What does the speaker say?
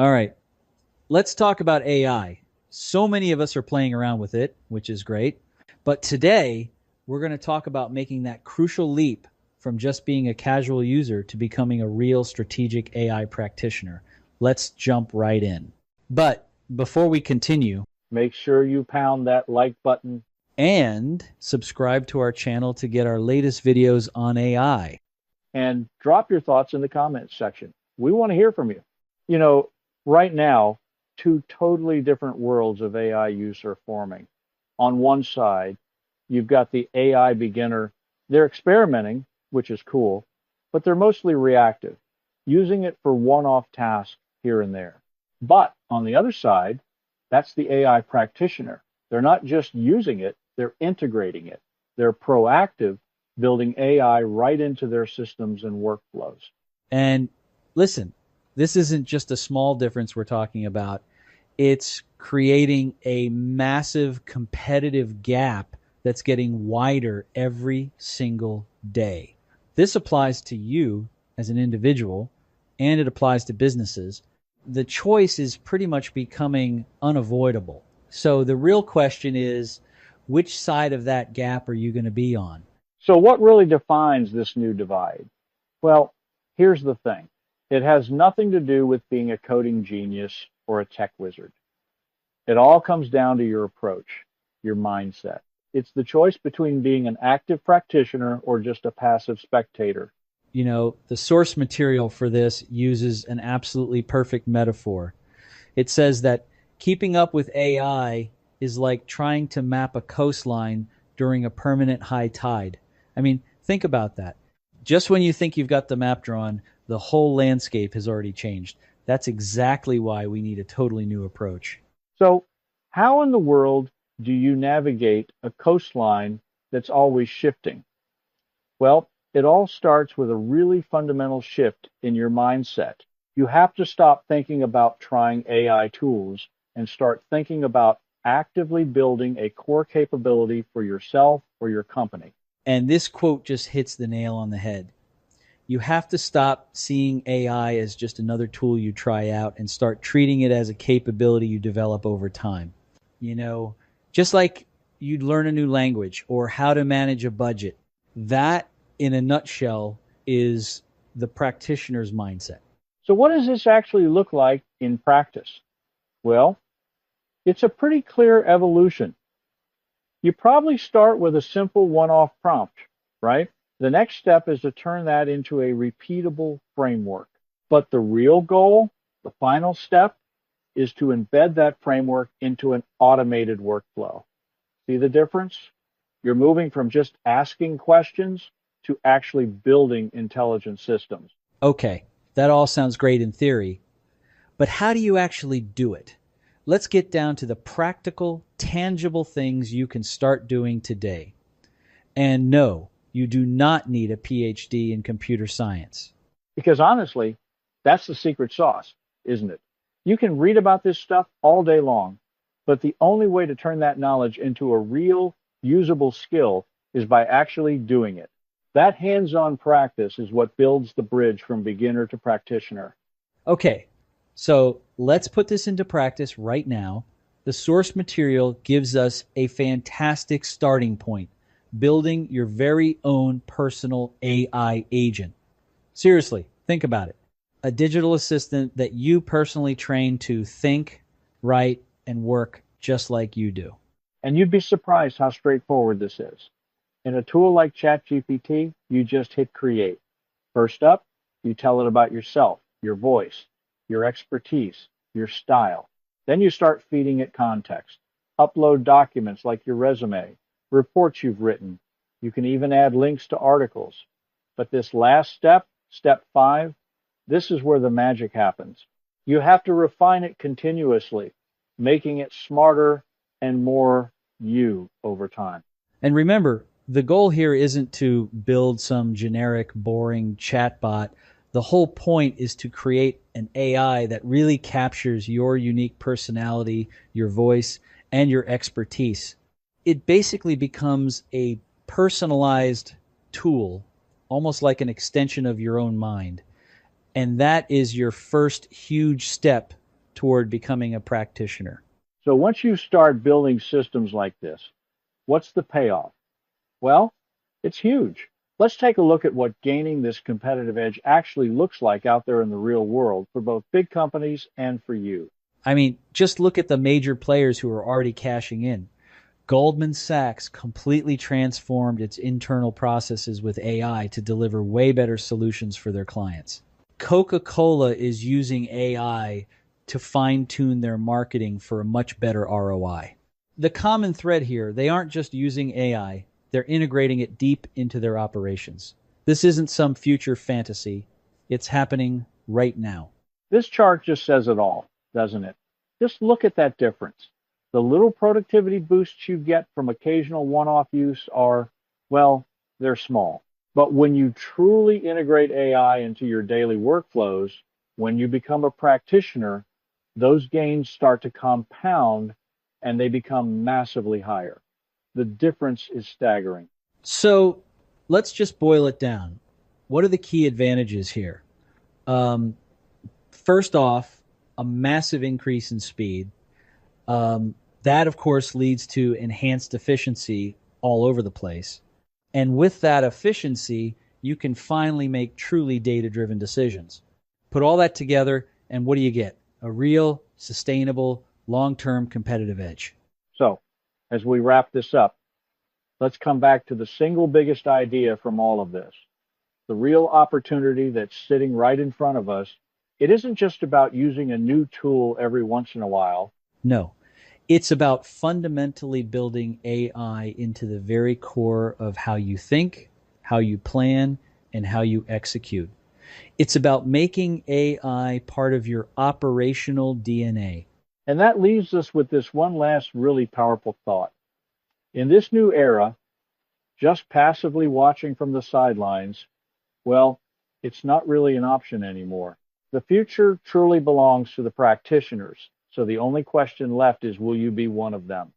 All right, let's talk about AI. So many of us are playing around with it, which is great. But today, we're going to talk about making that crucial leap from just being a casual user to becoming a real strategic AI practitioner. Let's jump right in. But before we continue, Make sure you pound that like button. and subscribe to our channel to get our latest videos on AI. And drop your thoughts in the comments section. We want to hear from you. You know, right now, two totally different worlds of AI use are forming. On one side, you've got the AI beginner. They're experimenting, which is cool, but they're mostly reactive, using it for one-off tasks here and there. But on the other side, that's the AI practitioner. They're not just using it, they're integrating it. They're proactive, building AI right into their systems and workflows. And listen, this isn't just a small difference we're talking about. It's creating a massive competitive gap that's getting wider every single day. This applies to you as an individual, and it applies to businesses. The choice is pretty much becoming unavoidable. So the real question is, which side of that gap are you going to be on? So, what really defines this new divide? Well, here's the thing, it has nothing to do with being a coding genius or a tech wizard. It all comes down to your approach, your mindset. It's the choice between being an active practitioner or just a passive spectator. You know, the source material for this uses an absolutely perfect metaphor. It says that keeping up with AI is like trying to map a coastline during a permanent high tide. I mean, think about that. Just when you think you've got the map drawn, the whole landscape has already changed. That's exactly why we need a totally new approach. So, how in the world do you navigate a coastline that's always shifting? Well, it all starts with a really fundamental shift in your mindset. You have to stop thinking about trying AI tools and start thinking about actively building a core capability for yourself or your company. And this quote just hits the nail on the head. You have to stop seeing AI as just another tool you try out and start treating it as a capability you develop over time. You know, just like you'd learn a new language or how to manage a budget. That, in a nutshell, is the practitioner's mindset. So, what does this actually look like in practice? Well, it's a pretty clear evolution. You probably start with a simple one-off prompt, right? The next step is to turn that into a repeatable framework. But the real goal, the final step, is to embed that framework into an automated workflow. See the difference? You're moving from just asking questions to actually building intelligent systems. Okay, that all sounds great in theory, but how do you actually do it? Let's get down to the practical, tangible things you can start doing today. And no, you do not need a PhD in computer science. Because honestly, that's the secret sauce, isn't it? You can read about this stuff all day long, but the only way to turn that knowledge into a real, usable skill is by actually doing it. That hands-on practice is what builds the bridge from beginner to practitioner. Okay, so let's put this into practice right now. The source material gives us a fantastic starting point, building your very own personal AI agent. Seriously, think about it. A digital assistant that you personally train to think, write, and work just like you do. And you'd be surprised how straightforward this is. In a tool like ChatGPT, you just hit create. First up, you tell it about yourself, your voice, your expertise, your style. Then you start feeding it context. Upload documents like your resume, reports you've written. You can even add links to articles. But this last step, step 5, this is where the magic happens. You have to refine it continuously, making it smarter and more you over time. And remember, the goal here isn't to build some generic, boring chatbot. The whole point is to create an AI that really captures your unique personality, your voice, and your expertise. It basically becomes a personalized tool, almost like an extension of your own mind. And that is your first huge step toward becoming a practitioner. So once you start building systems like this, what's the payoff? Well, it's huge. Let's take a look at what gaining this competitive edge actually looks like out there in the real world for both big companies and for you. I mean, just look at the major players who are already cashing in. Goldman Sachs completely transformed its internal processes with AI to deliver way better solutions for their clients. Coca-Cola is using AI to fine-tune their marketing for a much better ROI. The common thread here, they aren't just using AI, they're integrating it deep into their operations. This isn't some future fantasy. It's happening right now. This chart just says it all, doesn't it? Just look at that difference. The little productivity boosts you get from occasional one-off use are, well, they're small. But when you truly integrate AI into your daily workflows, when you become a practitioner, those gains start to compound and they become massively higher. The difference is staggering. So let's just boil it down. What are the key advantages here? Um, First off, a massive increase in speed. That, of course, leads to enhanced efficiency all over the place. And with that efficiency, you can finally make truly data-driven decisions. Put all that together, and what do you get? A real, sustainable, long-term competitive edge. So, as we wrap this up, let's come back to the single biggest idea from all of this. The real opportunity that's sitting right in front of us. It isn't just about using a new tool every once in a while. No, it's about fundamentally building AI into the very core of how you think, how you plan, and how you execute. It's about making AI part of your operational DNA. And that leaves us with this one last really powerful thought. In this new era, just passively watching from the sidelines, well, it's not really an option anymore. The future truly belongs to the practitioners. So the only question left is, will you be one of them?